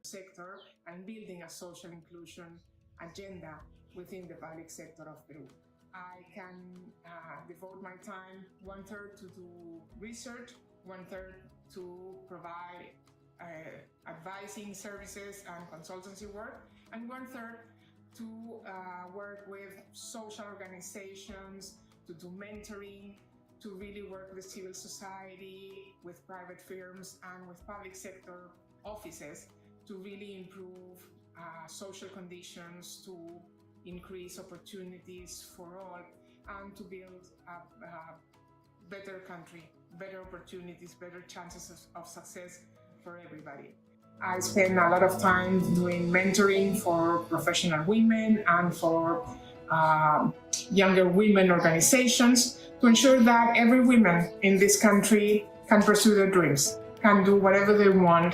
sector and building a social inclusion agenda within the public sector of Peru. I can devote my time 1/3 to do research, 1/3 to provide advising services and consultancy work, and 1/3 to work with social organizations, to do mentoring, to really work with civil society, with private firms, and with public sector offices to really improve social conditions, to increase opportunities for all, and to build a better country, better opportunities, better chances of success for everybody. I spend a lot of time doing mentoring for professional women and for younger women organizations to ensure that every woman in this country can pursue their dreams, can do whatever they want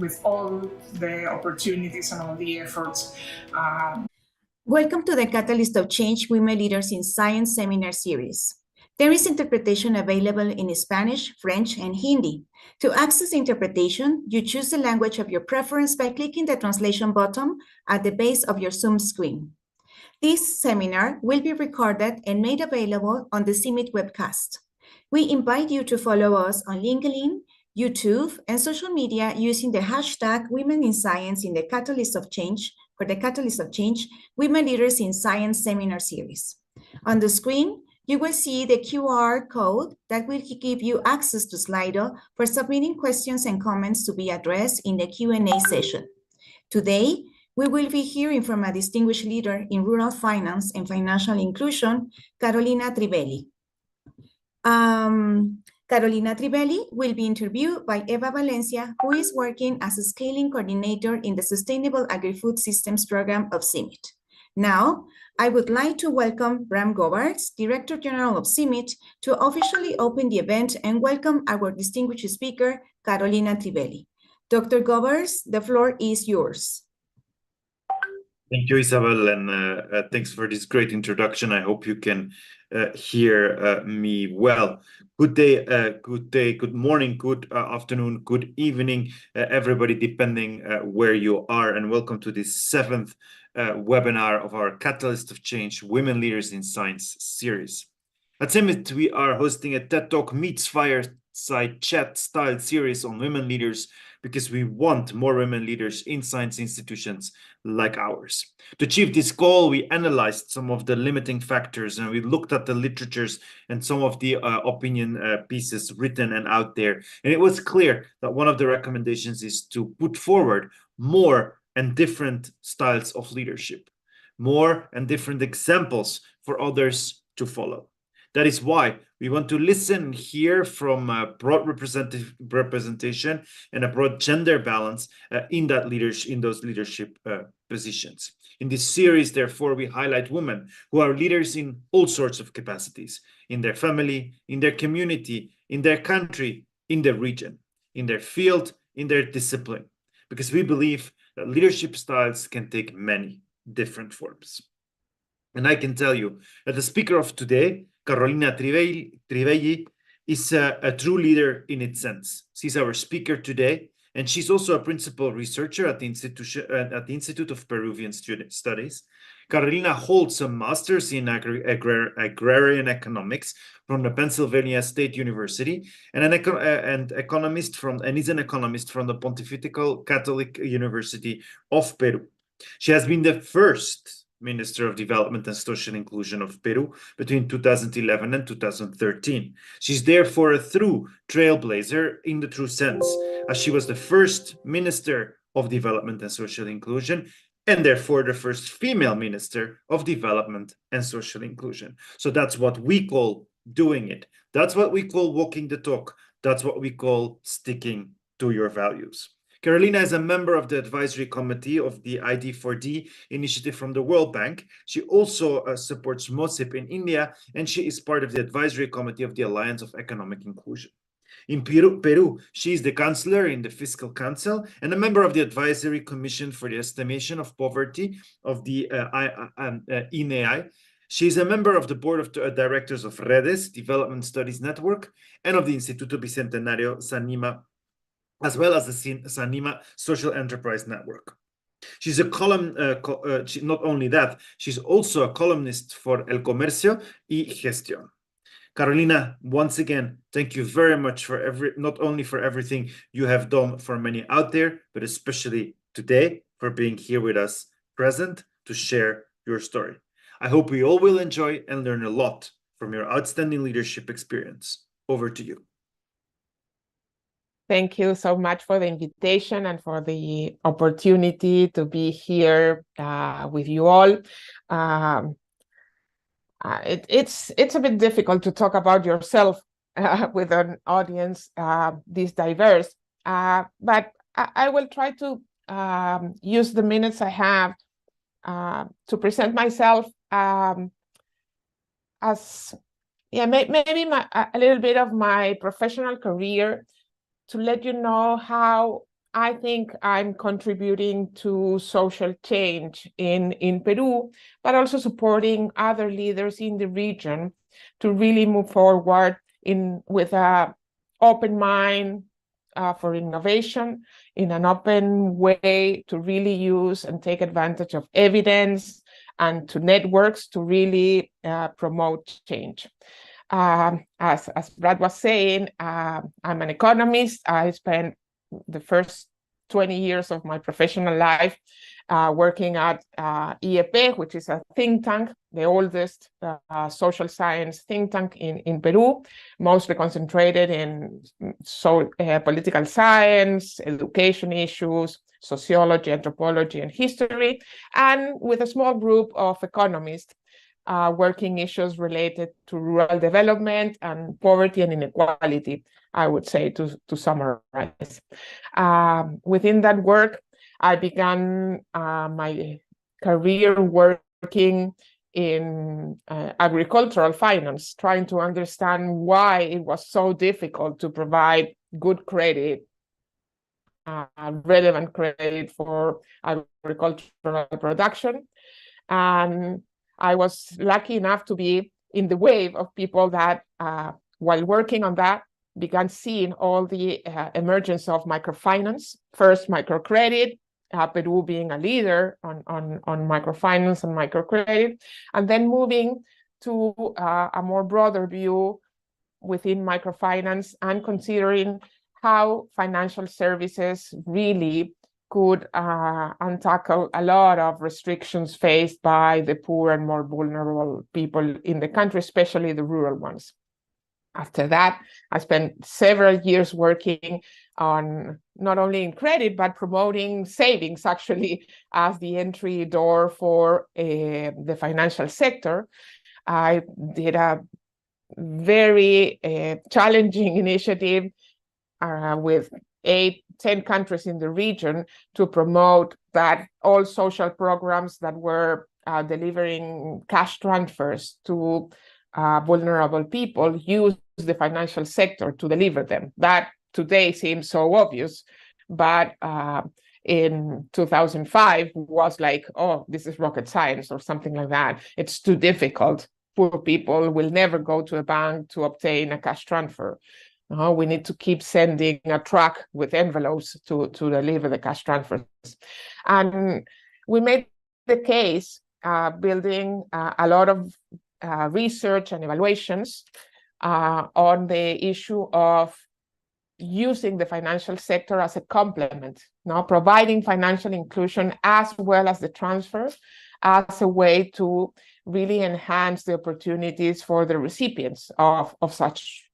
with all the opportunities and all the efforts. Welcome to the Catalyst of Change Women Leaders in Science seminar series. There is interpretation available in Spanish, French, and Hindi. To access interpretation, you choose the language of your preference by clicking the translation button at the base of your Zoom screen. This seminar will be recorded and made available on the CIMMYT webcast. We invite you to follow us on LinkedIn, YouTube, and social media using the hashtag Women in Science in the Catalyst of Change for the Catalyst of Change Women Leaders in Science seminar series. On the screen, you will see the QR code that will give you access to Slido for submitting questions and comments to be addressed in the Q&A session. Today, we will be hearing from a distinguished leader in rural finance and financial inclusion, Carolina Trivelli. Carolina Trivelli will be interviewed by Eva Valencia, who is working as a scaling coordinator in the Sustainable Agri-Food Systems Program of CIMMYT. Now, I would like to welcome Bram Govaerts, Director General of CIMMYT, to officially open the event and welcome our distinguished speaker, Carolina Trivelli. Dr. Govaerts, the floor is yours. Thank you, Isabel, and thanks for this great introduction. I hope you can hear me well. Good day, good morning, good afternoon, good evening, everybody, depending where you are, and welcome to this 7th webinar of our Catalyst of Change Women Leaders in Science series. At CIMMYT, we are hosting a TED Talk meets fireside chat style series on women leaders because we want more women leaders in science institutions like ours. To achieve this goal, we analyzed some of the limiting factors and we looked at the literatures and some of the opinion pieces written and out there. And it was clear that one of the recommendations is to put forward more and different styles of leadership, more and different examples for others to follow. That is why we want to listen and hear from a broad representation and a broad gender balance in those leadership positions. In this series, therefore, we highlight women who are leaders in all sorts of capacities, in their family, in their community, in their country, in their region, in their field, in their discipline, because we believe that leadership styles can take many different forms. And I can tell you that the speaker of today, Carolina Trivelli, is a true leader in its sense. She's our speaker today, and she's also a principal researcher at the Institute of Peruvian Studies. Carolina holds a master's in agrarian economics from the Pennsylvania State University, and is an economist from the Pontifical Catholic University of Peru. She has been the first Minister of Development and Social Inclusion of Peru between 2011 and 2013. She's therefore a true trailblazer in the true sense, as she was the first Minister of Development and Social Inclusion, and therefore the first female Minister of Development and Social Inclusion. So that's what we call doing it. That's what we call walking the talk. That's what we call sticking to your values. Carolina is a member of the advisory committee of the ID4D initiative from the World Bank. She also supports MOSIP in India, and she is part of the advisory committee of the Alliance of Economic Inclusion. In Peru, she is the counselor in the Fiscal Council and a member of the Advisory Commission for the Estimation of Poverty of the INEI. She is a member of the board of directors of Redes, Development Studies Network, and of the Instituto Bicentenario San Nima as well as the CIMMYT Social Enterprise Network. She's a not only that, she's also a columnist for El Comercio y Gestión. Carolina, once again, thank you very much for not only for everything you have done for many out there, but especially today for being here with us, present to share your story. I hope we all will enjoy and learn a lot from your outstanding leadership experience. Over to you. Thank you so much for the invitation and for the opportunity to be here with you all. It's a bit difficult to talk about yourself with an audience this diverse, but I will try to use the minutes I have to present myself as, maybe a little bit of my professional career, to let you know how I think I'm contributing to social change in Peru, but also supporting other leaders in the region to really move forward with an open mind for innovation, in an open way to really use and take advantage of evidence and to networks to really promote change. As Brad was saying, I'm an economist. I spent the first 20 years of my professional life working at IEP, which is a think tank, the oldest social science think tank in Peru, mostly concentrated in political science, education issues, sociology, anthropology, and history, and with a small group of economists working issues related to rural development and poverty and inequality, I would say, to summarize. Within that work, I began my career working in agricultural finance, trying to understand why it was so difficult to provide good credit, relevant credit for agricultural production. And I was lucky enough to be in the wave of people that, while working on that, began seeing all the emergence of microfinance, first microcredit, Peru being a leader on microfinance and microcredit, and then moving to a more broader view within microfinance and considering how financial services really could untackle a lot of restrictions faced by the poor and more vulnerable people in the country, especially the rural ones. After that, I spent several years working on not only in credit, but promoting savings actually as the entry door for the financial sector. I did a very challenging initiative with 10 countries in the region to promote that all social programs that were delivering cash transfers to vulnerable people use the financial sector to deliver them. That today seems so obvious, but in 2005 was like, oh, this is rocket science or something like that. It's too difficult. Poor people will never go to a bank to obtain a cash transfer. We need to keep sending a truck with envelopes to deliver the cash transfers. And we made the case building a lot of research and evaluations on the issue of using the financial sector as a complement, providing financial inclusion as well as the transfers as a way to really enhance the opportunities for the recipients of such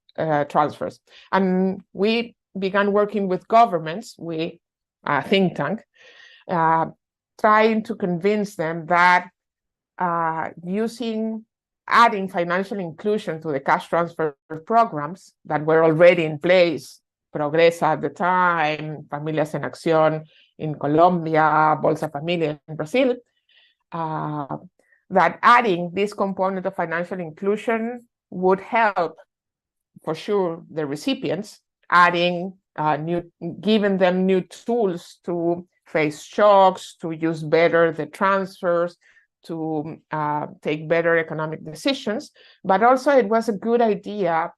transfers. And we began working with governments, we think tank, trying to convince them that adding financial inclusion to the cash transfer programs that were already in place, Progresa at the time, Familias en Acción in Colombia, Bolsa Familia in Brazil, that adding this component of financial inclusion would help, for sure, the recipients, giving them new tools to face shocks, to use better the transfers, to take better economic decisions. But also it was a good idea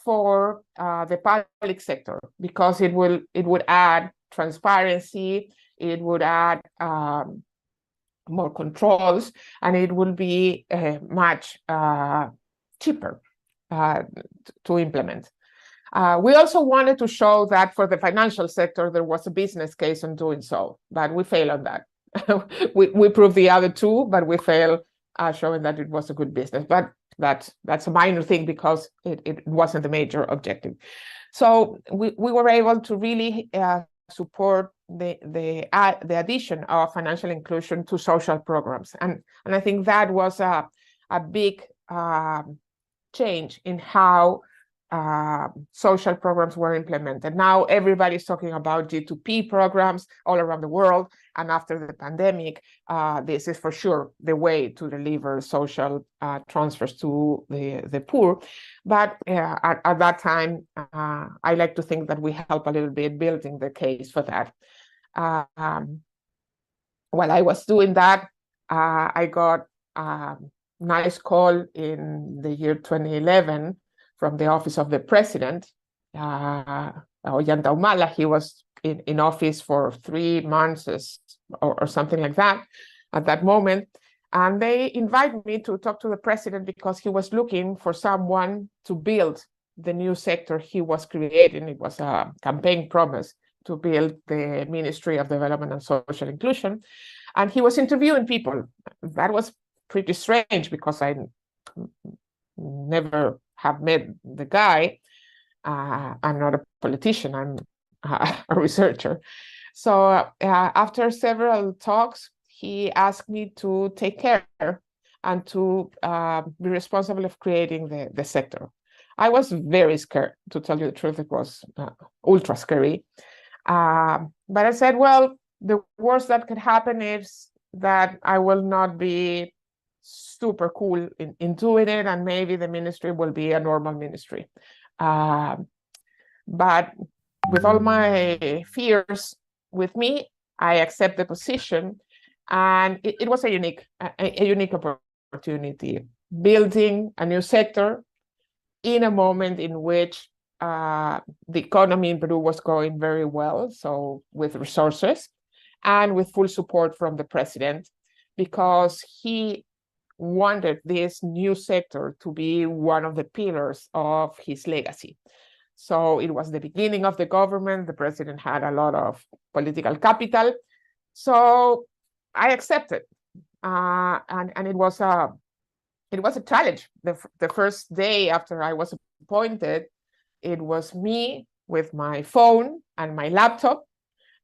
for the public sector, because it would add transparency, it would add more controls, and it will be much cheaper to implement. We also wanted to show that for the financial sector, there was a business case in doing so, but we failed on that. we proved the other two, but we failed showing that it was a good business. But that's a minor thing because it wasn't the major objective. So we were able to really support the addition of financial inclusion to social programs. And I think that was a big change in how social programs were implemented. Now everybody's talking about G2P programs all around the world. And after the pandemic, this is for sure the way to deliver social transfers to the poor. But at that time, I like to think that we helped a little bit building the case for that. While I was doing that, I got a nice call in the year 2011 from the office of the president, Ollanta Humala. He was in office for 3 months or something like that at that moment. And they invited me to talk to the president because he was looking for someone to build the new sector he was creating. It was a campaign promise to build the Ministry of Development and Social Inclusion. And he was interviewing people. That was pretty strange because I never have met the guy. I'm not a politician, I'm a researcher. So after several talks, he asked me to take care and to be responsible of creating the sector. I was very scared, to tell you the truth. It was ultra scary. But I said, well, the worst that could happen is that I will not be super cool in doing it, and maybe the ministry will be a normal ministry. But with all my fears with me, I accept the position, and it was a unique opportunity, building a new sector in a moment in which the economy in Peru was going very well, so with resources and with full support from the president, because he wanted this new sector to be one of the pillars of his legacy. So it was the beginning of the government. The president had a lot of political capital. So I accepted. And it was a challenge. The first day after I was appointed, it was me with my phone and my laptop.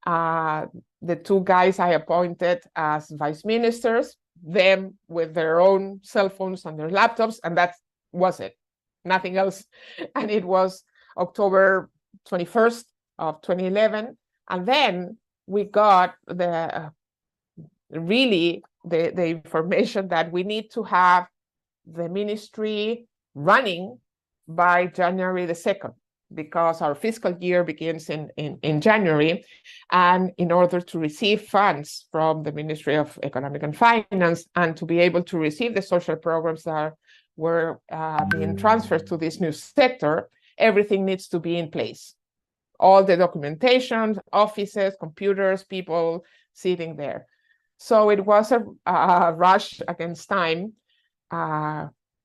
The 2 guys I appointed as vice ministers, them with their own cell phones and their laptops, and that was it, nothing else. And it was October 21st of 2011. And then we got the information that we need to have the ministry running by January the 2nd, because our fiscal year begins in January. And in order to receive funds from the Ministry of Economic and Finance and to be able to receive the social programs that were being transferred to this new sector, everything needs to be in place. All the documentation, offices, computers, people sitting there. So it was a rush against time.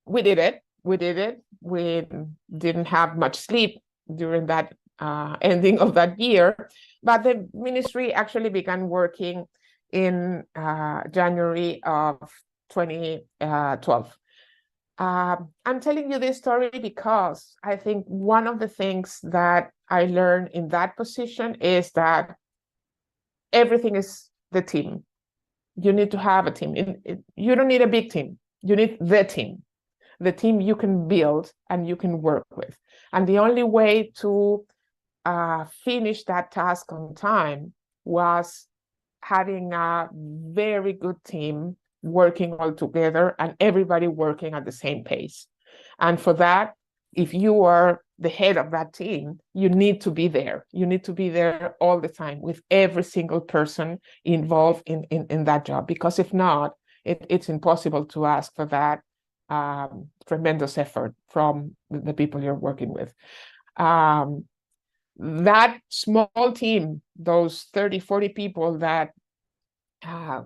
We did it. We didn't have much sleep during that ending of that year, but the ministry actually began working in January of 2012. I'm telling you this story because I think one of the things that I learned in that position is that everything is the team. You need to have a team. You don't need a big team. You need the team you can build and you can work with. And the only way to finish that task on time was having a very good team working all together and everybody working at the same pace. And for that, if you are the head of that team, you need to be there. You need to be there all the time with every single person involved in that job, because if not, it's impossible to ask for that tremendous effort from the people you're working with. That small team, those 30, 40 people that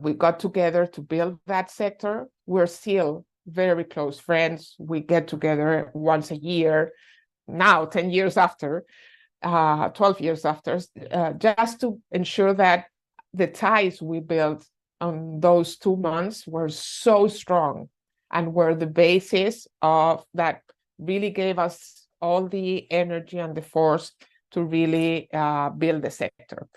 we got together to build that sector, we're still very close friends. We get together once a year, now 10 years after, 12 years after, just to ensure that the ties we built on those 2 months were so strong and were the basis of that really gave us all the energy and the force to really build the sector.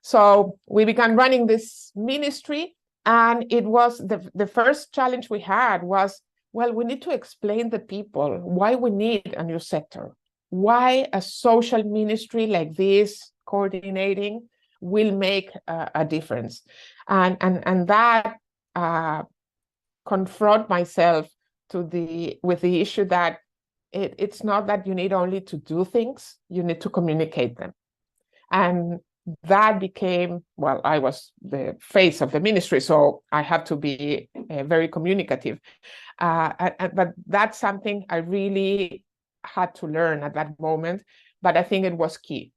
So we began running this ministry, and it was the first challenge we had was, well, we need to explain to people why we need a new sector, why a social ministry like this coordinating will make a difference. And that confront myself with the issue that it's not that you need only to do things, you need to communicate them. And that became, well, I was the face of the ministry, so I have to be very communicative. But that's something I really had to learn at that moment, but I think it was key.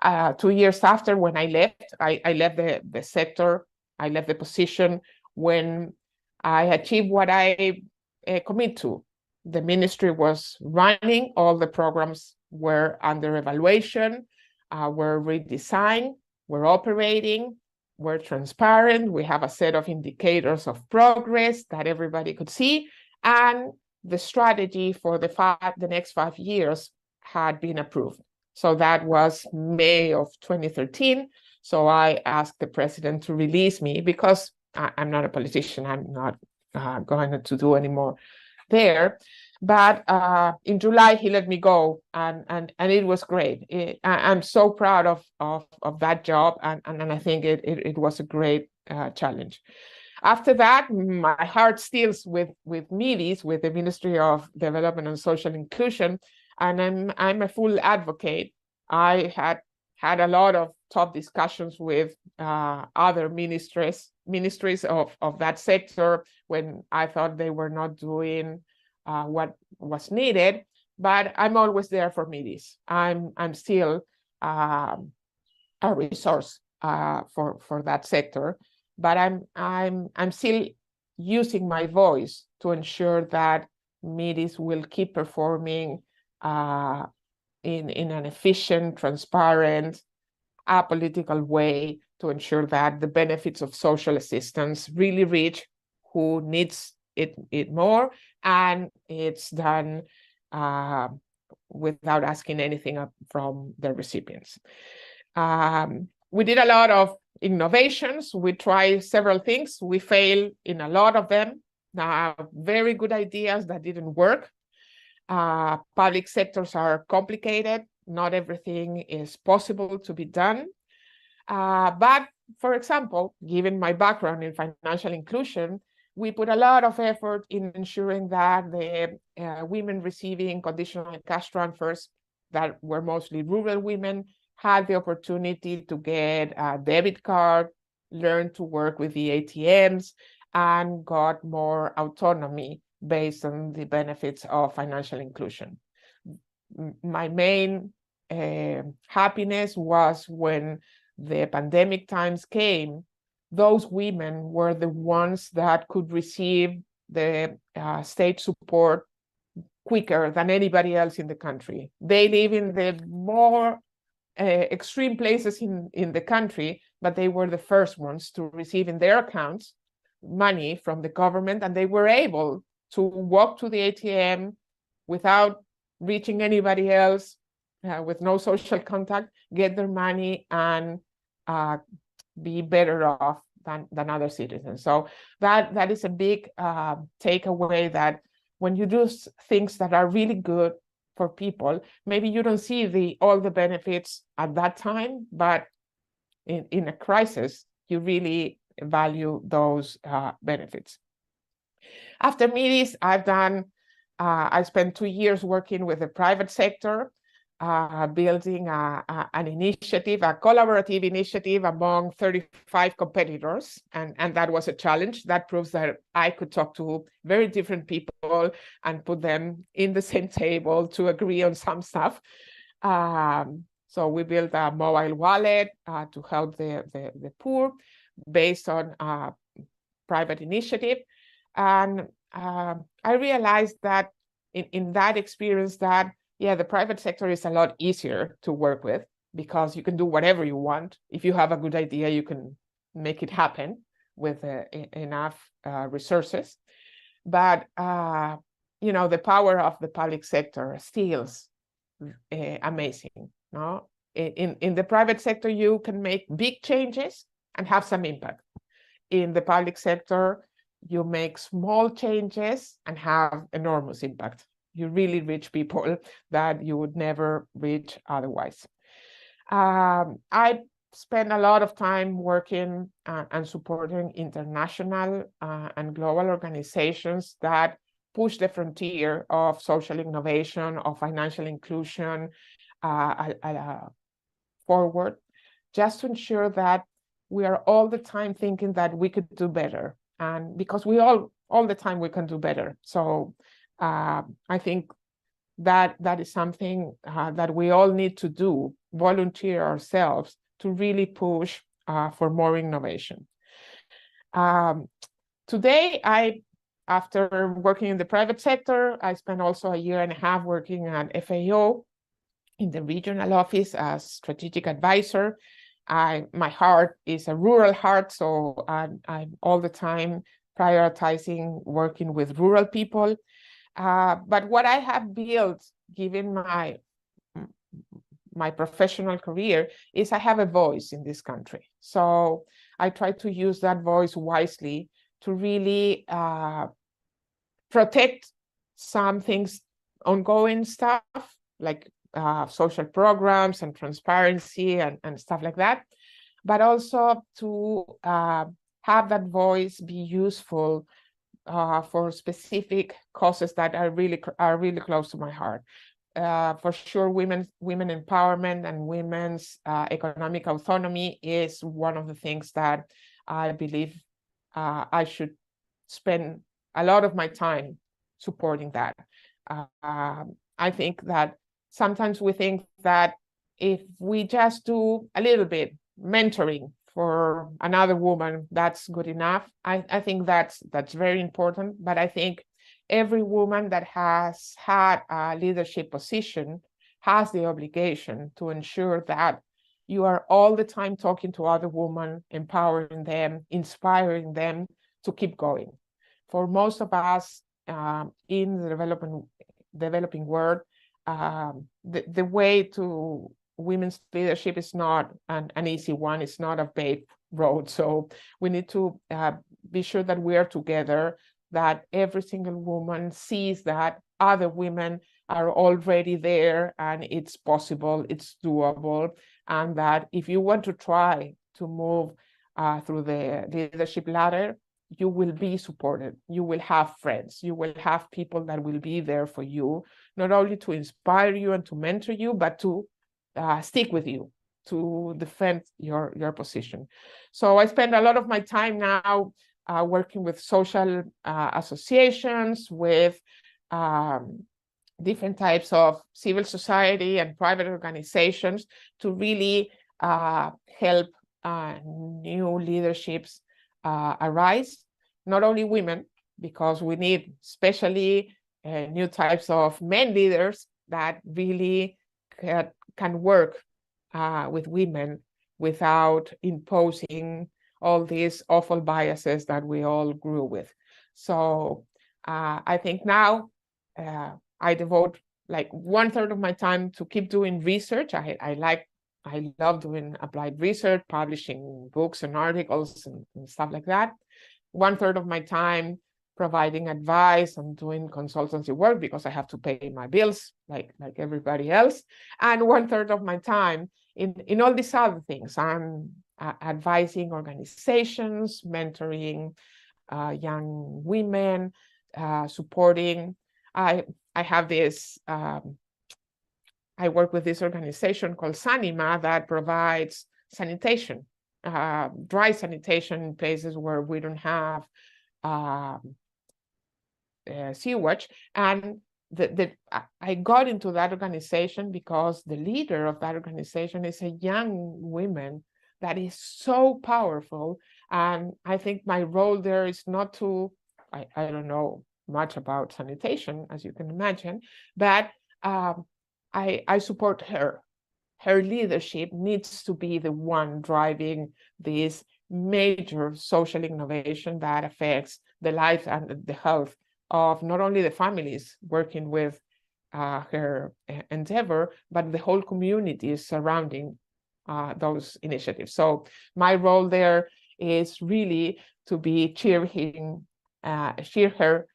2 years after, when I left the sector, I left the position when I achieved what I commit to. The ministry was running, all the programs were under evaluation, were redesigned, we're operating, we're transparent, we have a set of indicators of progress that everybody could see, and the strategy for the next 5 years had been approved. So that was May of 2013. So I asked the president to release me because I'm not a politician, I'm not going to do any more there. But in July, he let me go, and it was great. I'm so proud of that job, and I think it was a great challenge. After that, my heart steals with MIDIS, with the Ministry of Development and Social Inclusion, and I'm a full advocate. I had a lot of tough discussions with other ministries of that sector when I thought they were not doing what was needed, but I'm always there for MIDIS. I'm still a resource for that sector, but I'm still using my voice to ensure that MIDIS will keep performing in an efficient, transparent, apolitical way to ensure that the benefits of social assistance really reach who needs it more, and it's done without asking anything from the recipients. We did a lot of innovations. We tried several things. We failed in a lot of them. Very good ideas that didn't work. Public sectors are complicated. Not everything is possible to be done. But for example, given my background in financial inclusion, we put a lot of effort in ensuring that the women receiving conditional cash transfers that were mostly rural women had the opportunity to get a debit card, learn to work with the ATMs, and got more autonomy based on the benefits of financial inclusion. My main happiness was when the pandemic times came, those women were the ones that could receive the state support quicker than anybody else in the country. They live in the more extreme places in the country, but they were the first ones to receive in their accounts money from the government, and they were able to walk to the ATM without reaching anybody else, with no social contact, get their money and be better off than other citizens. So that is a big takeaway, that when you do things that are really good for people, maybe you don't see all the benefits at that time, but in a crisis, you really value those benefits. After MIDIS, I spent 2 years working with the private sector. building an initiative, a collaborative initiative among 35 competitors. And that was a challenge. That proves that I could talk to very different people and put them in the same table to agree on some stuff. So we built a mobile wallet to help the poor based on private initiative. And I realized that in that experience that, yeah, the private sector is a lot easier to work with because you can do whatever you want. If you have a good idea, you can make it happen with enough resources. But, you know, the power of the public sector still is amazing. No? In the private sector, you can make big changes and have some impact. In the public sector, you make small changes and have enormous impact. You really reach people that you would never reach otherwise. I spend a lot of time working and supporting international and global organizations that push the frontier of social innovation, of financial inclusion forward, just to ensure that we are all the time thinking that we could do better. And because we all the time we can do better. So I think that is something that we all need to do, volunteer ourselves to really push for more innovation. Today, after working in the private sector, I spent also a year and a half working at FAO in the regional office as strategic advisor. My heart is a rural heart, so I'm all the time prioritizing working with rural people. But what I have built, given my professional career, is I have a voice in this country. So I try to use that voice wisely to really protect some things, ongoing stuff, like social programs and transparency and stuff like that, but also to have that voice be useful for specific causes that are really close to my heart. For sure, women empowerment and women's economic autonomy is one of the things that I believe I should spend a lot of my time supporting that. I think that sometimes we think that if we just do a little bit mentoring for another woman, that's good enough. I think that's very important, but I think every woman that has had a leadership position has the obligation to ensure that you are all the time talking to other women, empowering them, inspiring them to keep going. For most of us in the developing world, the way to women's leadership is not an easy one. It's not a paved road. So we need to be sure that we are together, that every single woman sees that other women are already there and it's possible, it's doable, and that if you want to try to move through the leadership ladder, you will be supported, you will have friends, you will have people that will be there for you, not only to inspire you and to mentor you, but to stick with you, to defend your position. So I spend a lot of my time now working with social associations, with different types of civil society and private organizations to really help new leaderships arise, not only women, because we need especially new types of men leaders that really can work with women without imposing all these awful biases that we all grew with. So I think now I devote like 1/3 of my time to keep doing research. I love doing applied research, publishing books and articles and stuff like that. 1/3 of my time providing advice and doing consultancy work because I have to pay my bills like everybody else. And 1/3 of my time in all these other things. I'm advising organizations, mentoring young women, supporting. I have this I work with this organization called CIMMYT that provides sanitation, dry sanitation in places where we don't have sewage. And I got into that organization because the leader of that organization is a young woman that is so powerful. And I think my role there is not to, I don't know much about sanitation, as you can imagine, but I support her. Her leadership needs to be the one driving this major social innovation that affects the life and the health of not only the families working with her endeavor, but the whole community surrounding those initiatives. So my role there is really to be cheer her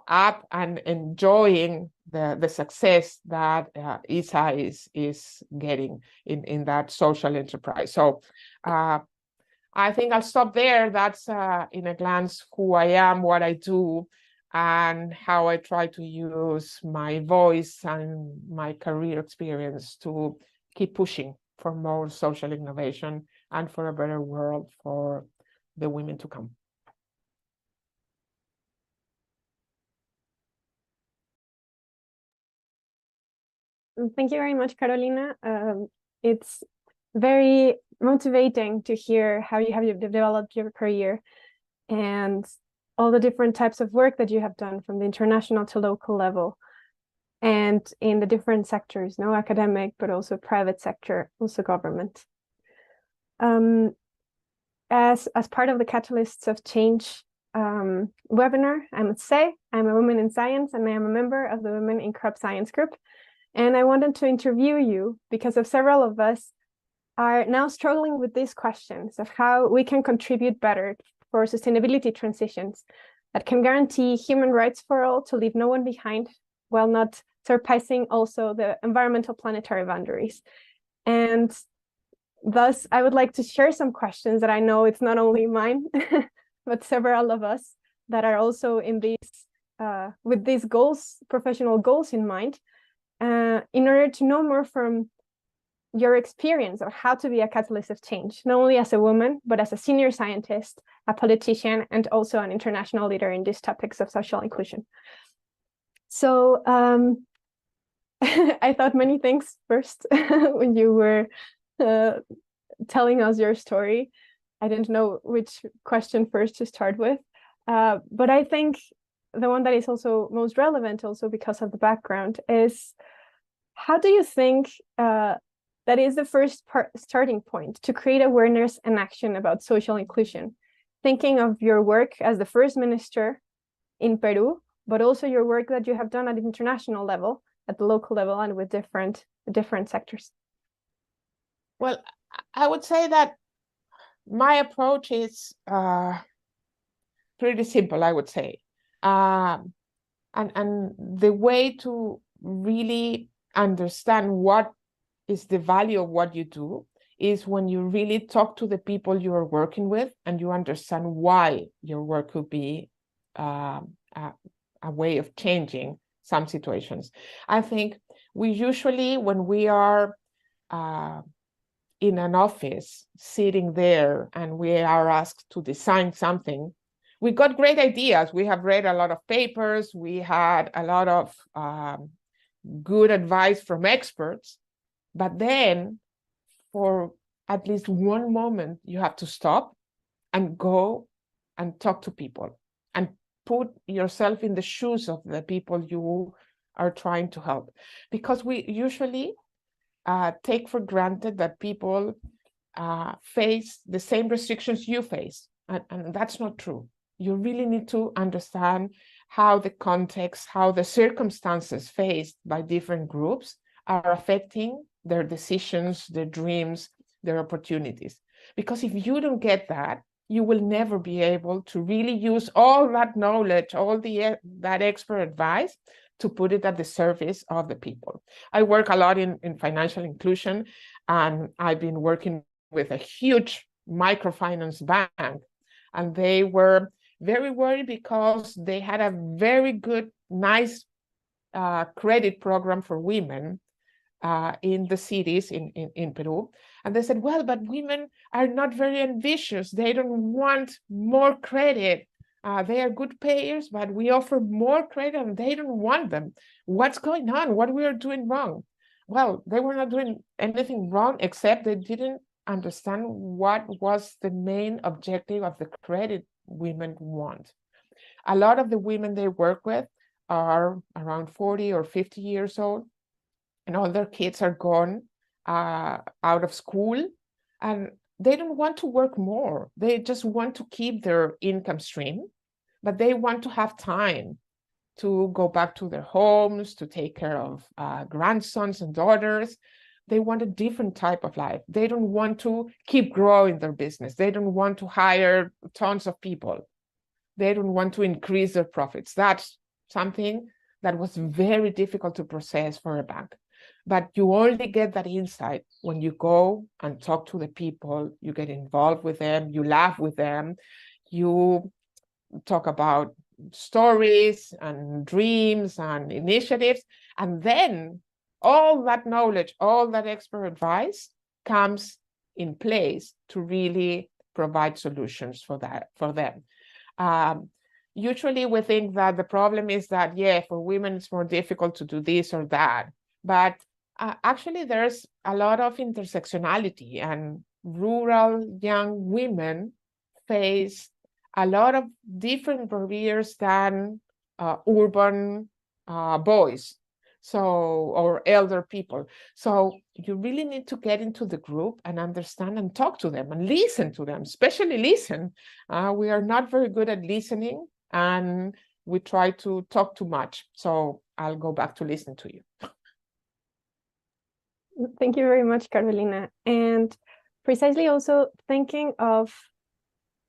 up and enjoying the success that ISA is getting in that social enterprise. So I think I'll stop there. That's in a glance who I am, what I do, and how I try to use my voice and my career experience to keep pushing for more social innovation and for a better world for the women to come. Thank you very much, Carolina. It's very motivating to hear how you have developed your career and all the different types of work that you have done from the international to local level and in the different sectors, no academic, but also private sector, also government. As part of the Catalysts of Change webinar, I must say, I'm a woman in science and I am a member of the Women in Crop Science group. And I wanted to interview you because of several of us are now struggling with these questions of how we can contribute better for sustainability transitions that can guarantee human rights for all to leave no one behind while not surpassing also the environmental planetary boundaries. And thus, I would like to share some questions that I know it's not only mine, but several of us that are also in these, with these goals, professional goals in mind, in order to know more from your experience of how to be a catalyst of change, not only as a woman, but as a senior scientist, a politician, and also an international leader in these topics of social inclusion. So I thought many things first when you were telling us your story. I didn't know which question first to start with, but I think the one that is also most relevant also because of the background is, how do you think that is the first starting point to create awareness and action about social inclusion? Thinking of your work as the first minister in Peru, but also your work that you have done at the international level, at the local level, and with different sectors. Well, I would say that my approach is pretty simple, I would say. And the way to really understand what is the value of what you do is when you really talk to the people you are working with and you understand why your work could be a way of changing some situations. I think we usually, when we are in an office sitting there and we are asked to design something, we got great ideas. We have read a lot of papers. We had a lot of good advice from experts. But then for at least one moment, you have to stop and go and talk to people and put yourself in the shoes of the people you are trying to help. Because we usually take for granted that people face the same restrictions you face. And that's not true. You really need to understand how the context, how the circumstances faced by different groups are affecting their decisions, their dreams, their opportunities. Because if you don't get that, you will never be able to really use all that knowledge, all that expert advice to put it at the service of the people. I work a lot in financial inclusion, and I've been working with a huge microfinance bank, and they were very worried because they had a very good, nice credit program for women, in the cities in Peru. And they said, well, but women are not very ambitious. They don't want more credit. They are good payers, but we offer more credit and they don't want them. What's going on? What we are doing wrong? Well, they were not doing anything wrong, except they didn't understand what was the main objective of the credit women want. A lot of the women they work with are around 40 or 50 years old, and all their kids are gone out of school, and they don't want to work more. They just want to keep their income stream, but they want to have time to go back to their homes, to take care of grandsons and daughters. They want a different type of life. They don't want to keep growing their business. They don't want to hire tons of people. They don't want to increase their profits. That's something that was very difficult to process for a bank. But you only get that insight when you go and talk to the people, you get involved with them, you laugh with them, you talk about stories and dreams and initiatives, and then all that knowledge, all that expert advice comes in place to really provide solutions for them. Usually we think that the problem is that, yeah, for women it's more difficult to do this or that, but actually there's a lot of intersectionality, and rural young women face a lot of different barriers than urban boys, or elder people. So you really need to get into the group and understand and talk to them and listen to them, especially listen. We are not very good at listening, and we try to talk too much. So I'll go back to listen to you. Thank you very much, Carolina. And precisely also thinking of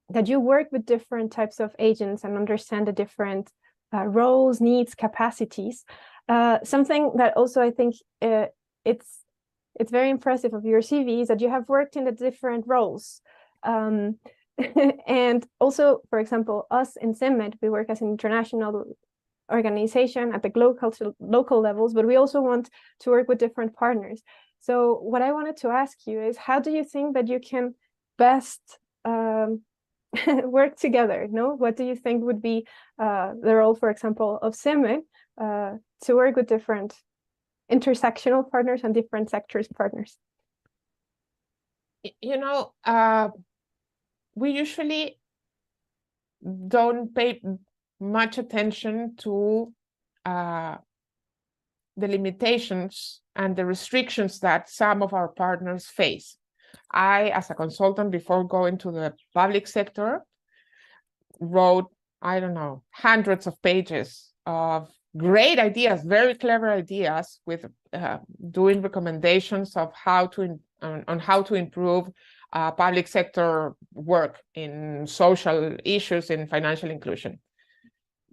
that you work with different types of agents and understand the different roles, needs, capacities. Something that also I think it's very impressive of your CV is that you have worked in the different roles. And also, for example, us in CIMMYT, we work as an international organization at the local levels, but we also want to work with different partners. So what I wanted to ask you is, how do you think that you can best work together? No, what do you think would be the role, for example, of CIMMYT to work with different intersectional partners and different sectors partners? You know, we usually don't pay much attention to the limitations and the restrictions that some of our partners face. I, as a consultant, before going to the public sector, wrote, I don't know, hundreds of pages of great ideas, very clever ideas, with doing recommendations of how to on how to improve public sector work in social issues and financial inclusion.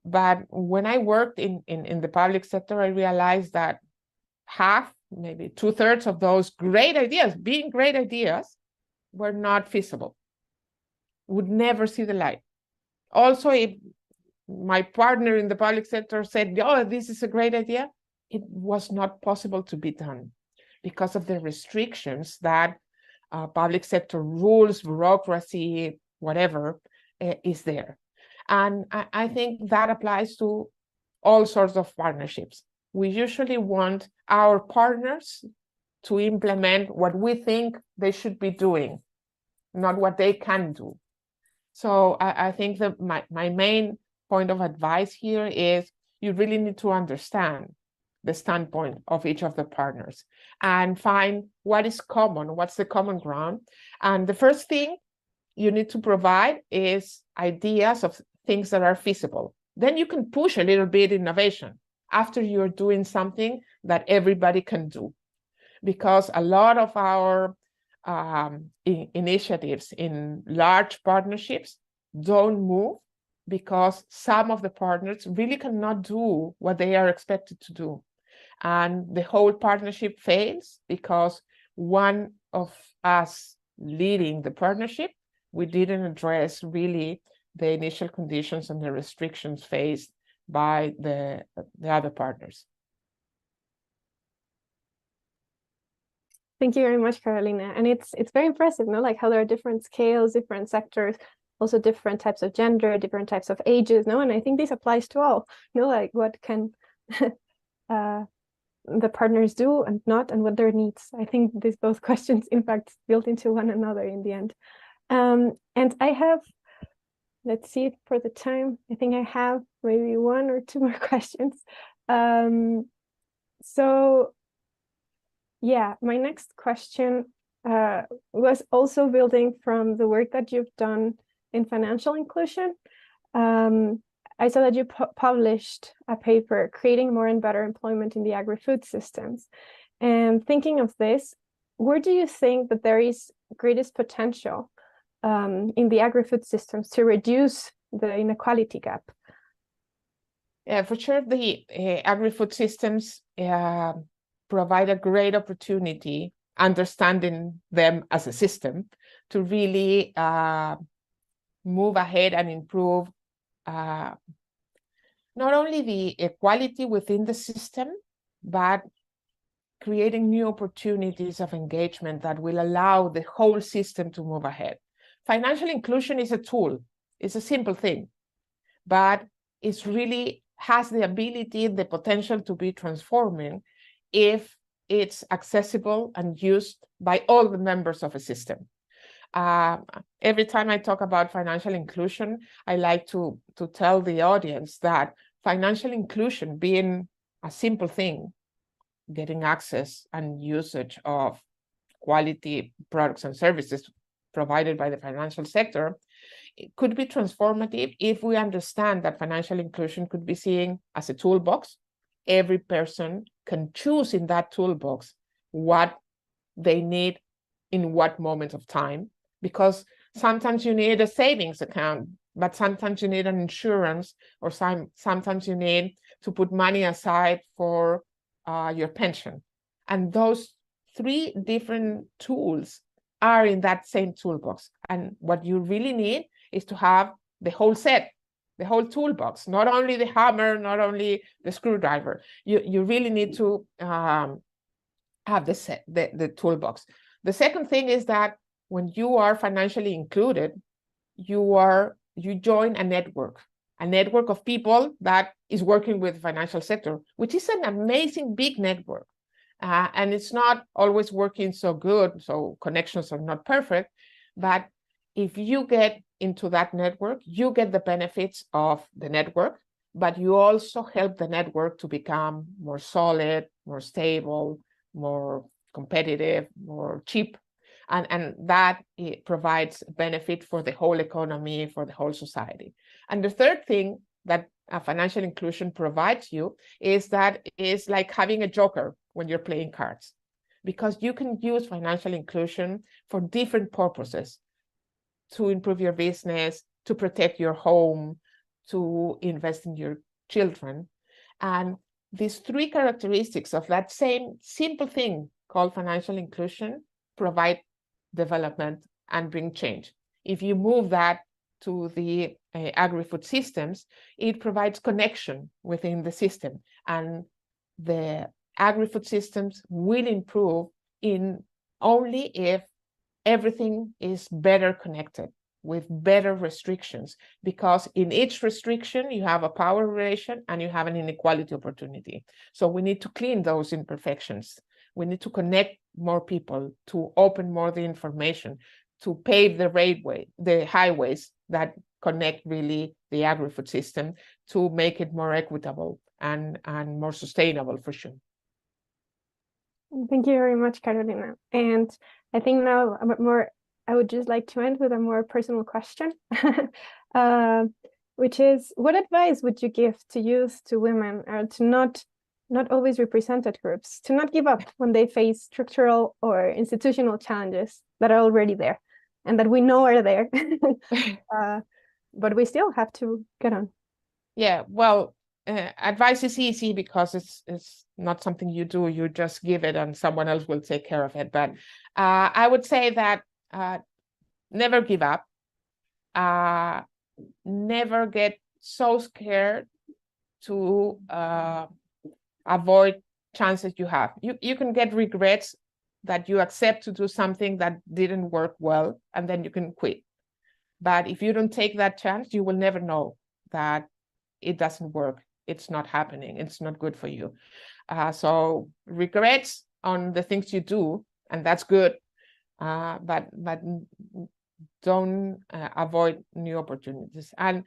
But when I worked in the public sector, I realized that half, maybe 2/3 of those great ideas, being great ideas, were not feasible, would never see the light. Also, if my partner in the public sector said, oh, this is a great idea, it was not possible to be done because of the restrictions that public sector rules, bureaucracy, whatever is there. And I think that applies to all sorts of partnerships. We usually want our partners to implement what we think they should be doing, not what they can do. So I think that my main point of advice here is you really need to understand the standpoint of each of the partners and find what is common, what's the common ground. And the first thing you need to provide is ideas of things that are feasible. Then you can push a little bit innovation after you're doing something that everybody can do. Because a lot of our initiatives in large partnerships don't move because some of the partners really cannot do what they are expected to do. And the whole partnership fails because one of us leading the partnership, we didn't address really the initial conditions and the restrictions faced by the other partners. Thank you very much, Carolina. And it's very impressive, no? Like how there are different scales, different sectors, also different types of gender, different types of ages, no? And I think this applies to all, you know, like what can the partners do and not, and what their needs. I think these both questions, in fact, built into one another in the end. And I have, let's see for the time, I think I have maybe one or two more questions. So yeah, my next question was also building from the work that you've done in financial inclusion. I saw that you published a paper, Creating More and Better Employment in the Agri-Food Systems. And thinking of this, where do you think that there is greatest potential in the agri-food systems to reduce the inequality gap? Yeah, for sure, the agri-food systems provide a great opportunity, understanding them as a system, to really move ahead and improve not only the equality within the system, but creating new opportunities of engagement that will allow the whole system to move ahead. Financial inclusion is a tool. It's a simple thing, but it's really has the ability, the potential to be transforming if it's accessible and used by all the members of a system. Every time I talk about financial inclusion, I like to tell the audience that financial inclusion, being a simple thing, getting access and usage of quality products and services provided by the financial sector, it could be transformative if we understand that financial inclusion could be seen as a toolbox. Every person can choose in that toolbox what they need in what moment of time, because sometimes you need a savings account, but sometimes you need an insurance, or sometimes you need to put money aside for your pension. And those three different tools are in that same toolbox. And what you really need is to have the whole set, the whole toolbox, not only the hammer, not only the screwdriver. You really need to have the toolbox. The second thing is that when you are financially included, you join a network of people that is working with the financial sector, which is an amazing big network. And it's not always working so good, so connections are not perfect. But if you get into that network, you get the benefits of the network, but you also help the network to become more solid, more stable, more competitive, more cheap. And that it provides benefit for the whole economy, for the whole society. And the third thing that financial inclusion provides you is that it's like having a joker when you're playing cards, because you can use financial inclusion for different purposes: to improve your business, to protect your home, to invest in your children. And these three characteristics of that same simple thing called financial inclusion provide development and bring change. If you move that to the agri-food systems, it provides connection within the system, and the agri-food systems will improve in only if everything is better connected with better restrictions, because in each restriction you have a power relation and you have an inequality opportunity. So we need to clean those imperfections. We need to connect more people, to open more the information, to pave the highways that connect really the agri-food system, to make it more equitable and more sustainable for sure. Thank you very much, Carolina. And I think now I would just like to end with a more personal question, which is, what advice would you give to youth, to women, or to not always represented groups, to not give up when they face structural or institutional challenges that are already there and that we know are there, but we still have to get on? Yeah, well, advice is easy because it's not something you do, you just give it and someone else will take care of it. But I would say that never give up, never get so scared to avoid chances you have. You can get regrets, that you accept to do something that didn't work well, and then you can quit. But if you don't take that chance, you will never know that it doesn't work. It's not happening. It's not good for you. So regrets on the things you do, and that's good. But don't avoid new opportunities. And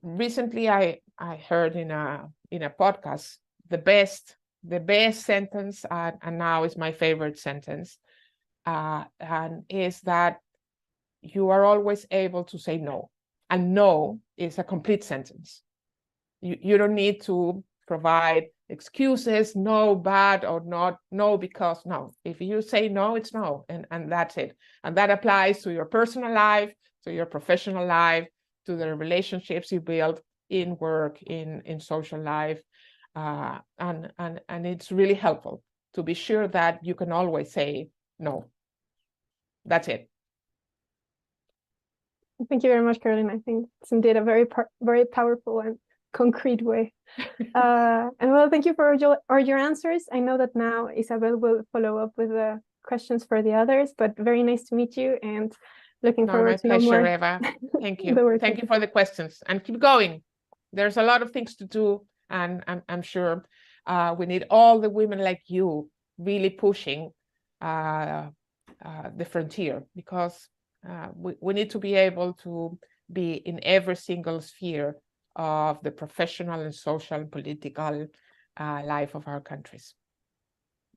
recently, I heard in a podcast the best sentence, and now is my favorite sentence, and is that you are always able to say no, and no is a complete sentence. You don't need to provide excuses, no, bad, or not, no, because no. If you say no, it's no, and that's it. And that applies to your personal life, to your professional life, to the relationships you build in work, in social life, and it's really helpful to be sure that you can always say no. That's it. Thank you very much, Caroline. I think it's indeed a very powerful and concrete way. And well, thank you for your answers. I know that now Isabel will follow up with the questions for the others, but very nice to meet you, and looking forward to know more. My pleasure, Eva. Thank you. Thank you for the questions, and keep going. There's a lot of things to do, and I'm sure we need all the women like you really pushing the frontier, because we need to be able to be in every single sphere of the professional and social and political life of our countries.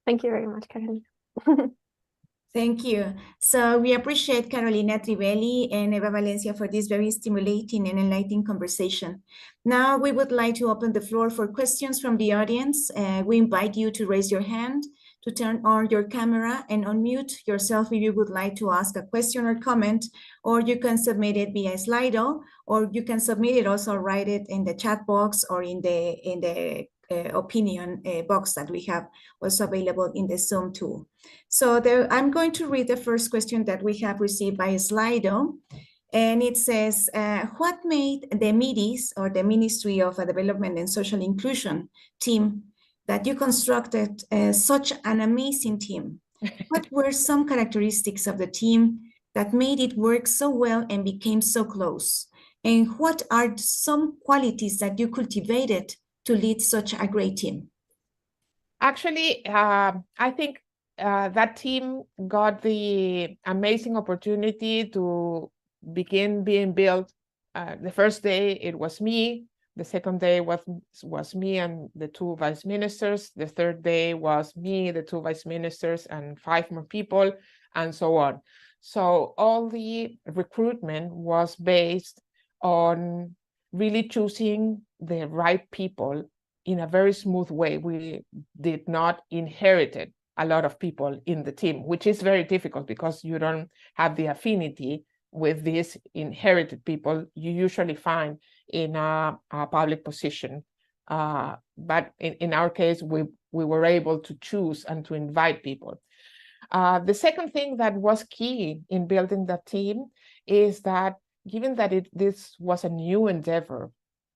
Thank you very much, Carolina. Thank you. So we appreciate Carolina Trivelli and Eva Valencia for this very stimulating and enlightening conversation. Now we would like to open the floor for questions from the audience. We invite you to raise your hand, to turn on your camera and unmute yourself if you would like to ask a question or comment, or you can submit it via Slido, or you can submit it also, write it in the chat box or in the opinion box that we have also available in the Zoom tool. So I'm going to read the first question that we have received by Slido, and it says, what made the MIDIS, or the Ministry of Development and Social Inclusion team, that you constructed such an amazing team? What were some characteristics of the team that made it work so well and became so close? And what are some qualities that you cultivated to lead such a great team? Actually, I think that team got the amazing opportunity to begin being built. The first day it was me. The second day was me and the two vice ministers. The third day was me, the two vice ministers, and 5 more people, and so on. So all the recruitment was based on really choosing the right people in a very smooth way. We did not inherit a lot of people in the team, which is very difficult because you don't have the affinity with these inherited people you usually find in a public position. But in our case, we were able to choose and to invite people. The second thing that was key in building that team is that, given that this was a new endeavor,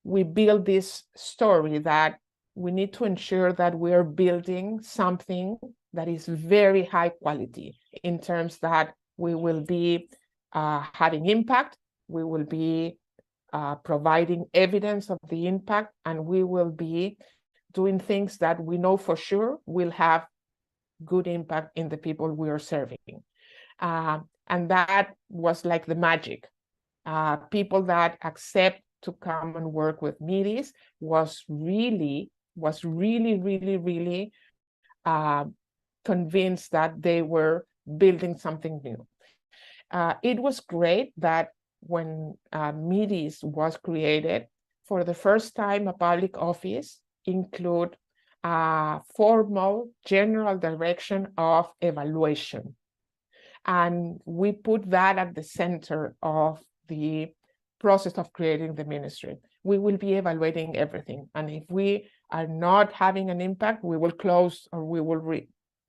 we built this story that we need to ensure that we are building something that is very high quality, in terms that we will be having impact, we will be providing evidence of the impact, and we will be doing things that we know for sure will have good impact in the people we are serving. And that was like the magic. People that accept to come and work with MIDIS was really convinced that they were building something new. It was great that when MIDIS was created, for the first time, a public office include a formal general direction of evaluation. And we put that at the center of the process of creating the ministry. We will be evaluating everything. And if we are not having an impact, we will close, or we will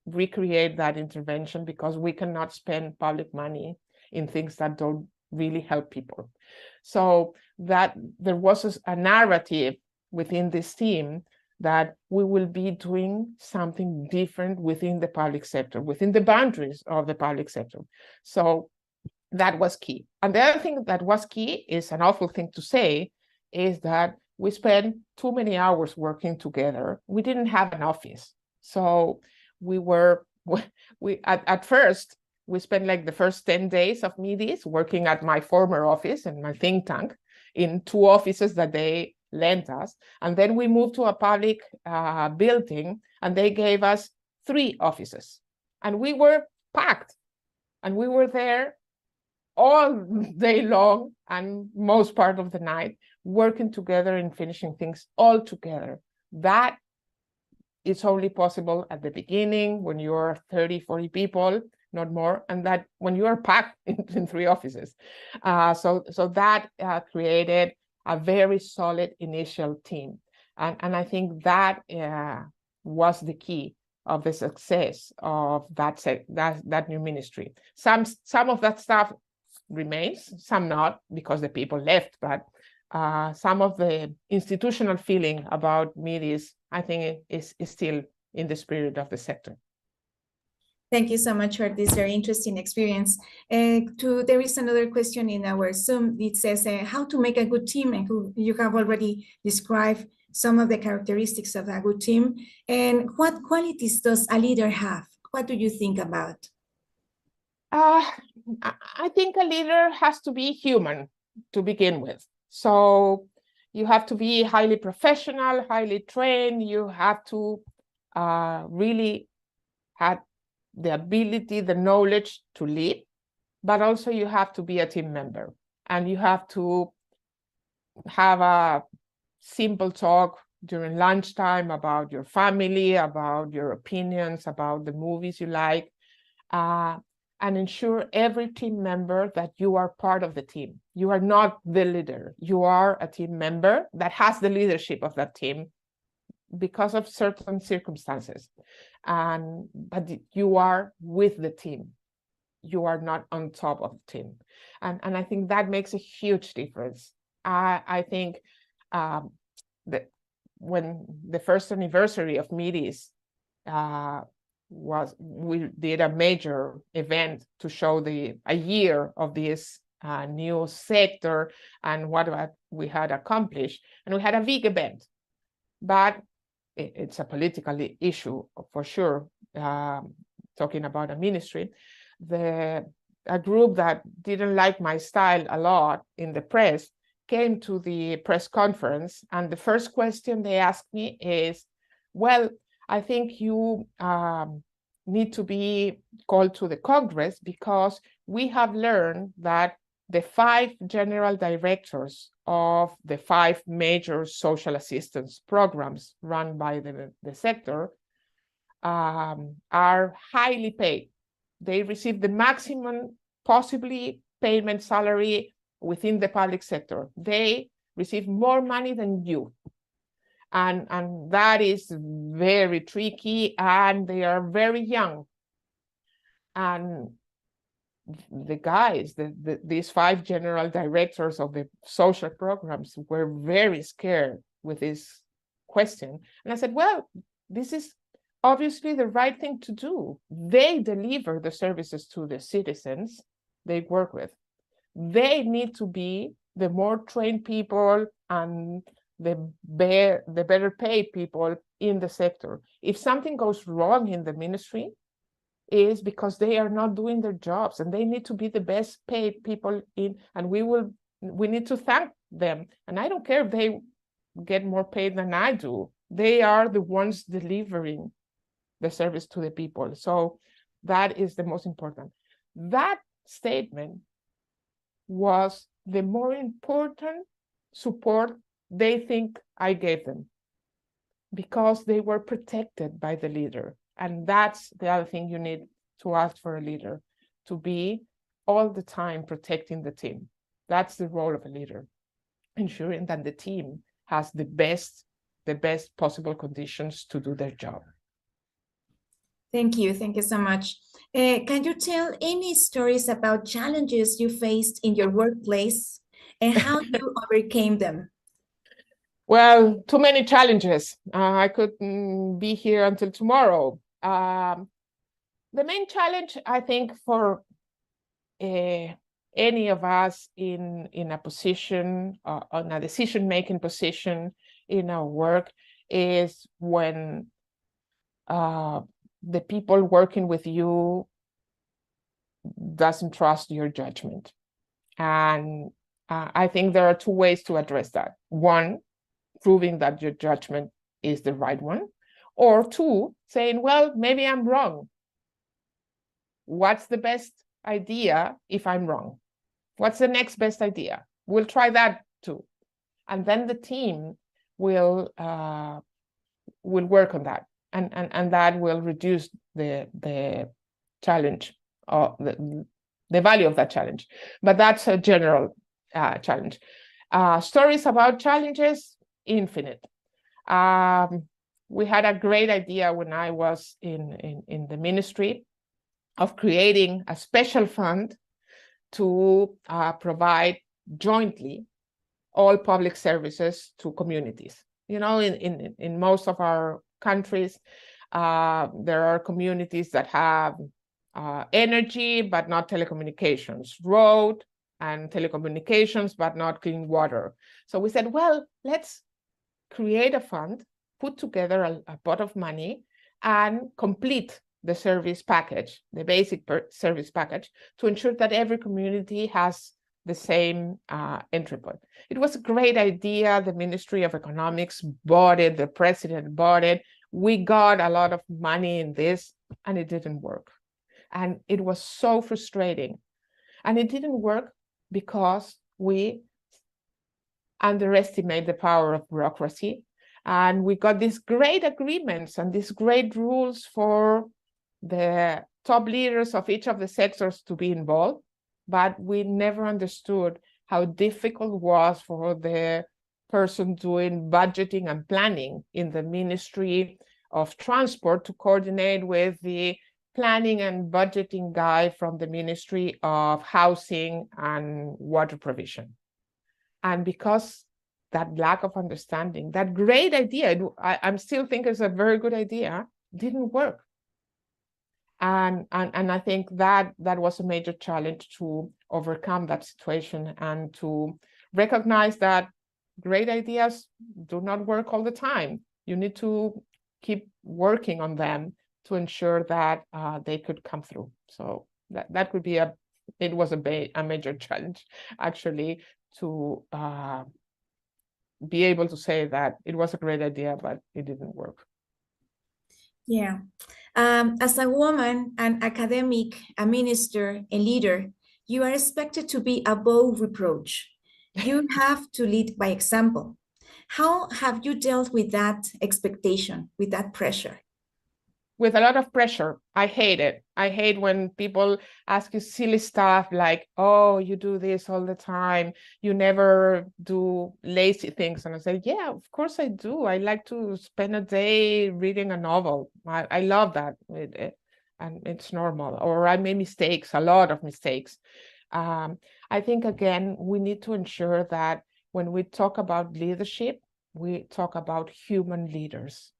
recreate that intervention, because we cannot spend public money in things that don't really help people. So that there was a narrative within this team that we will be doing something different within the public sector, within the boundaries of the public sector. So that was key. And the other thing that was key is an awful thing to say, is that we spent too many hours working together. We didn't have an office. So at first, we spent like the first 10 days of MIDIS working at my former office and my think tank in 2 offices that they lent us. And then we moved to a public building, and they gave us 3 offices. And we were packed, and we were there all day long and most part of the night, working together and finishing things all together. That is only possible at the beginning when you're 30, 40 people, not more, and that when you are packed in 3 offices. So that created a very solid initial team. And I think that was the key of the success of that new ministry. Some of that stuff remains, some not, because the people left, but some of the institutional feeling about MIDIS, I think, is still in the spirit of the sector. Thank you so much for this very interesting experience. There is another question in our Zoom. It says, how to make a good team, and you have already described some of the characteristics of a good team. And what qualities does a leader have? What do you think about? I think a leader has to be human to begin with. So you have to be highly professional, highly trained. You have to really have the ability, the knowledge to lead, but also you have to be a team member, and you have to have a simple talk during lunchtime about your family, about your opinions, about the movies you like, and ensure every team member that you are part of the team. You are not the leader. You are a team member that has the leadership of that team because of certain circumstances. But you are with the team. You are not on top of the team. And I think that makes a huge difference. I think that when the first anniversary of MIDIS we did a major event to show a year of this new sector and what we had accomplished. And we had a big event, but it's a political issue for sure, talking about a ministry. A group that didn't like my style a lot in the press came to the press conference, and the first question they asked me is, well, I think you need to be called to the Congress because we have learned that the 5 general directors of the 5 major social assistance programs run by the sector are highly paid. They receive the maximum possibly payment salary within the public sector. They receive more money than you. And that is very tricky, and they are very young. And the guys, these 5 general directors of the social programs were very scared with this question. And I said, well, this is obviously the right thing to do. They deliver the services to the citizens they work with. They need to be the more trained people and the better paid people in the sector. If something goes wrong in the ministry, is because they are not doing their jobs, and they need to be the best paid people in, and we need to thank them. And I don't care if they get more paid than I do. They are the ones delivering the service to the people. So that is the most important. That statement was the more important support they think I gave them, because they were protected by the leader. And that's the other thing you need to ask for a leader, to be all the time protecting the team. That's the role of a leader, ensuring that the team has the best possible conditions to do their job. Thank you so much. Can you tell any stories about challenges you faced in your workplace and how you overcame them? Well, too many challenges. I couldn't be here until tomorrow. The main challenge, I think, for any of us in a position, on a decision-making position in our work, is when the people working with you doesn't trust your judgment. And I think there are two ways to address that. One, proving that your judgment is the right one, or two, saying, well, maybe I'm wrong. What's the best idea if I'm wrong? What's the next best idea? We'll try that too. And then the team will work on that. And that will reduce the challenge, or the value of that challenge. But that's a general challenge. Stories about challenges, infinite. We had a great idea when I was in the ministry of creating a special fund to provide jointly all public services to communities. You know, in most of our countries, there are communities that have energy, but not telecommunications, road and telecommunications, but not clean water. So we said, well, let's create a fund, put together a pot of money, and complete the service package, the basic service package, to ensure that every community has the same entry point. It was a great idea. The Ministry of Economics bought it. The president bought it. We got a lot of money in this, and it didn't work. And it was so frustrating. And it didn't work because we underestimate the power of bureaucracy. And we got these great agreements and these great rules for the top leaders of each of the sectors to be involved, but we never understood how difficult it was for the person doing budgeting and planning in the Ministry of Transport to coordinate with the planning and budgeting guy from the Ministry of Housing and Water Provision. And because that lack of understanding, that great idea, I'm still thinking it's a very good idea, didn't work. And I think that was a major challenge to overcome that situation and to recognize that great ideas do not work all the time. You need to keep working on them to ensure that they could come through. So that could be it was a major challenge, actually, to be able to say that it was a great idea, but it didn't work. Yeah. As a woman, an academic, a minister, a leader, you are expected to be above reproach. You have to lead by example. How have you dealt with that expectation, with that pressure? With a lot of pressure. I hate it. I hate when people ask you silly stuff like, oh, you do this all the time. You never do lazy things. And I say, yeah, of course I do. I like to spend a day reading a novel. I love that. And it's normal. Or I make mistakes, a lot of mistakes. I think, again, we need to ensure that when we talk about leadership, we talk about human leaders,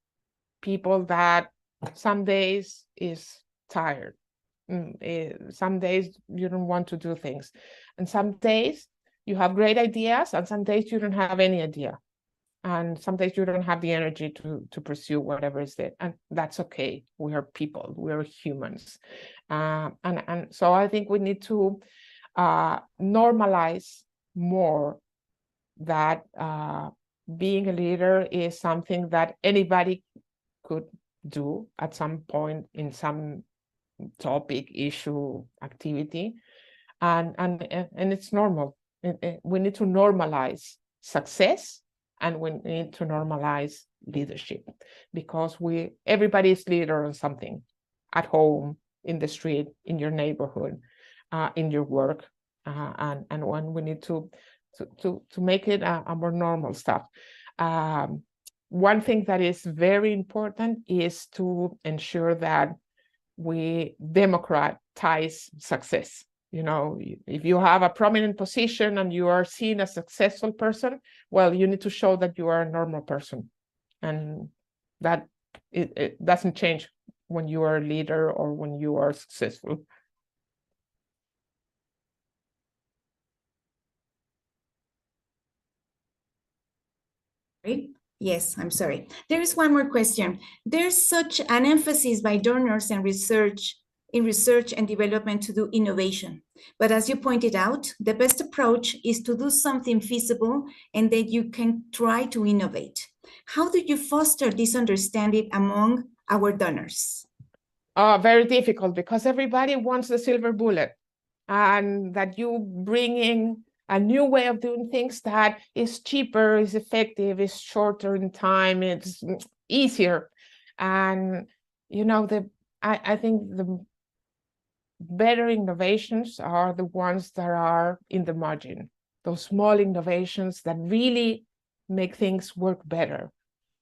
people that some days is tired. Some days you don't want to do things. And some days you have great ideas, and some days you don't have any idea. And some days you don't have the energy to pursue whatever is there. And that's okay. We are people, we are humans. And so I think we need to normalize more that being a leader is something that anybody could do at some point in some topic, issue, activity, and it's normal. We need to normalize success, and we need to normalize leadership, because everybody is leader on something, at home, in the street, in your neighborhood, in your work, and when we need to make it a more normal stuff. One thing that is very important is to ensure that we democratize success. You know, if you have a prominent position and you are seen as a successful person, well, you need to show that you are a normal person. And that it doesn't change when you are a leader or when you are successful. Right? Yes, I'm sorry. There is one more question. There's such an emphasis by donors and research and development to do innovation. But as you pointed out, the best approach is to do something feasible and that you can try to innovate. How do you foster this understanding among our donors? Very difficult, because everybody wants the silver bullet, and that you bring in a new way of doing things that is cheaper, is effective, is shorter in time, it's easier. And, you know, I think the better innovations are the ones that are in the margin, those small innovations that really make things work better.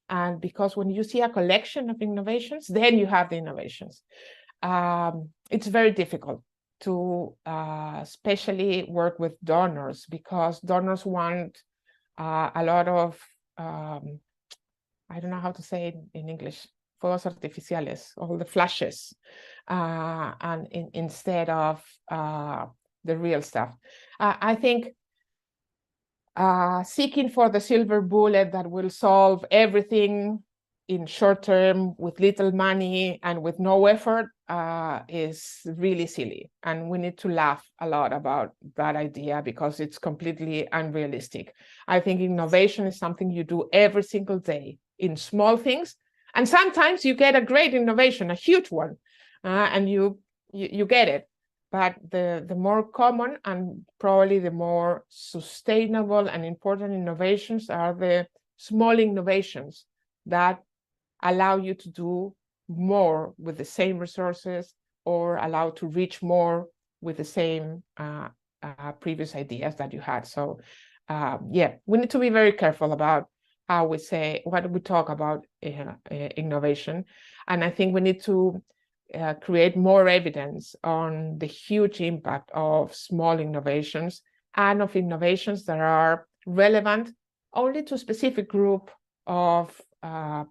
And because when you see a collection of innovations, then you have the innovations. It's very difficult to especially work with donors, because donors want a lot of, I don't know how to say it in English, fuegos artificiales, all the flashes, and instead of the real stuff. I think seeking for the silver bullet that will solve everything in short term with little money and with no effort is really silly. And we need to laugh a lot about that idea, because it's completely unrealistic. I think innovation is something you do every single day in small things. And sometimes you get a great innovation, a huge one, and you get it. But the more common and probably the more sustainable and important innovations are the small innovations that allow you to do more with the same resources, or allow to reach more with the same previous ideas that you had. So yeah, we need to be very careful about how we say, what we talk about innovation. And I think we need to create more evidence on the huge impact of small innovations, and of innovations that are relevant only to a specific group of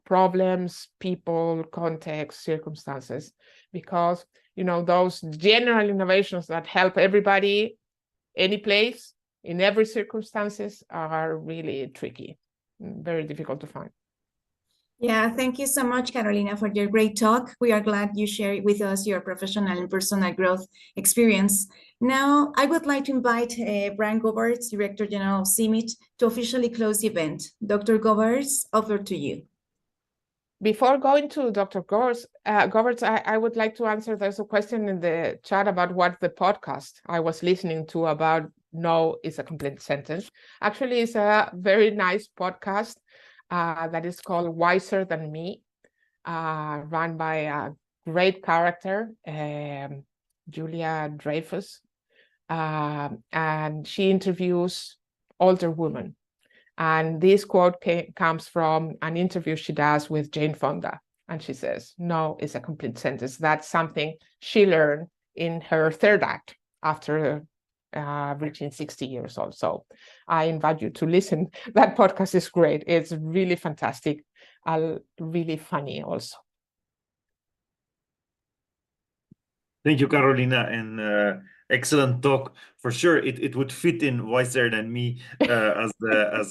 problems, people, context, circumstances. Because, you know, those general innovations that help everybody, any place, in every circumstances, are really tricky, very difficult to find. Yeah, thank you so much, Carolina, for your great talk. We are glad you share with us your professional and personal growth experience. Now, I would like to invite Brian Goberts, Director General of CIMMYT, to officially close the event. Dr. Goberts, over to you. Before going to Dr. Goberts, I would like to answer, there's a question in the chat about what the podcast I was listening to about no is a complete sentence. Actually, it's a very nice podcast that is called Wiser Than Me, run by a great character, Julia Dreyfus, and she interviews older women. And this quote comes from an interview she does with Jane Fonda. And she says, no is a complete sentence. That's something she learned in her third act after reaching 60 years old. So I invite you to listen. That podcast is great. It's really fantastic, really funny also. Thank you, Carolina, and excellent talk. For sure, it would fit in Wiser Than Me as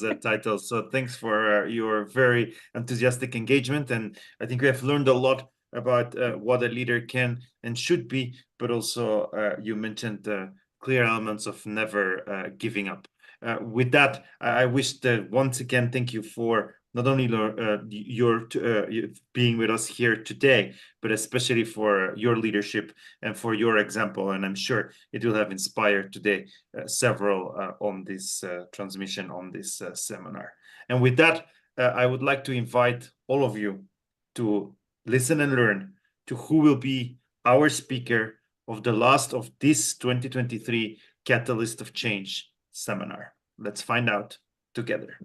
a title. So thanks for your very enthusiastic engagement. And I think we have learned a lot about what a leader can and should be, but also you mentioned clear elements of never giving up. With that, I wish to once again thank you for not only your being with us here today, but especially for your leadership and for your example. And I'm sure it will have inspired today several on this transmission, on this seminar. And with that, I would like to invite all of you to listen and learn to who will be our speaker of the last of this 2023 Catalyst of Change seminar. Let's find out together.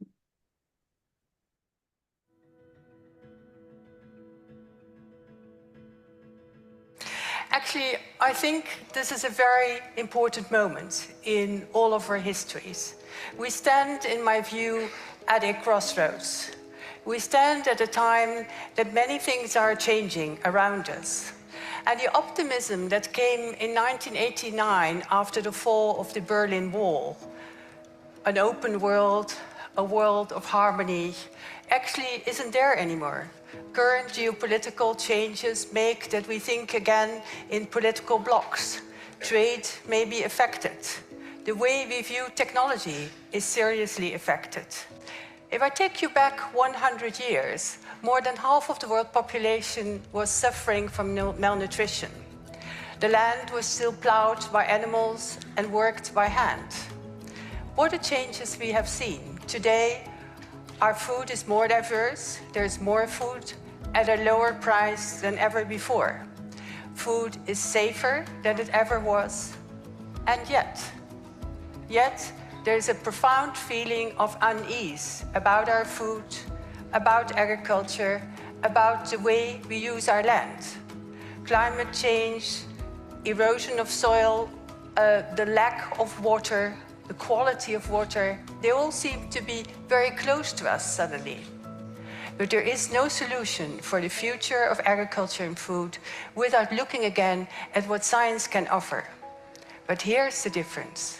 Actually, I think this is a very important moment in all of our histories. We stand, in my view, at a crossroads. We stand at a time that many things are changing around us. And the optimism that came in 1989 after the fall of the Berlin Wall, an open world, a world of harmony, actually isn't there anymore. Current geopolitical changes make that we think again in political blocks. Trade may be affected. The way we view technology is seriously affected. If I take you back 100 years, more than half of the world population was suffering from malnutrition. The land was still plowed by animals and worked by hand. What are changes we have seen? Today, our food is more diverse, there's more food at a lower price than ever before. Food is safer than it ever was. And yet there's a profound feeling of unease about our food, about agriculture, about the way we use our land. Climate change, erosion of soil, the lack of water, the quality of water, they all seem to be very close to us suddenly. But there is no solution for the future of agriculture and food without looking again at what science can offer. But here's the difference.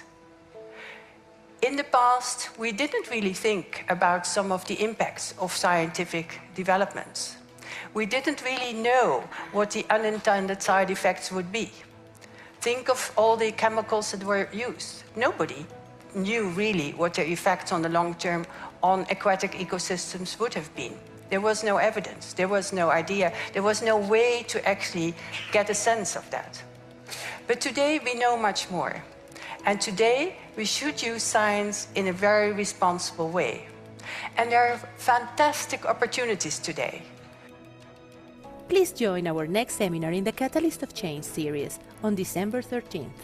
In the past, we didn't really think about some of the impacts of scientific developments. We didn't really know what the unintended side effects would be. Think of all the chemicals that were used. Nobody knew really what their effects on the long term on aquatic ecosystems would have been. There was no evidence, there was no idea, there was no way to actually get a sense of that. But today we know much more. And today we should use science in a very responsible way. And there are fantastic opportunities today. Please join our next seminar in the Catalyst of Change series on December 13th.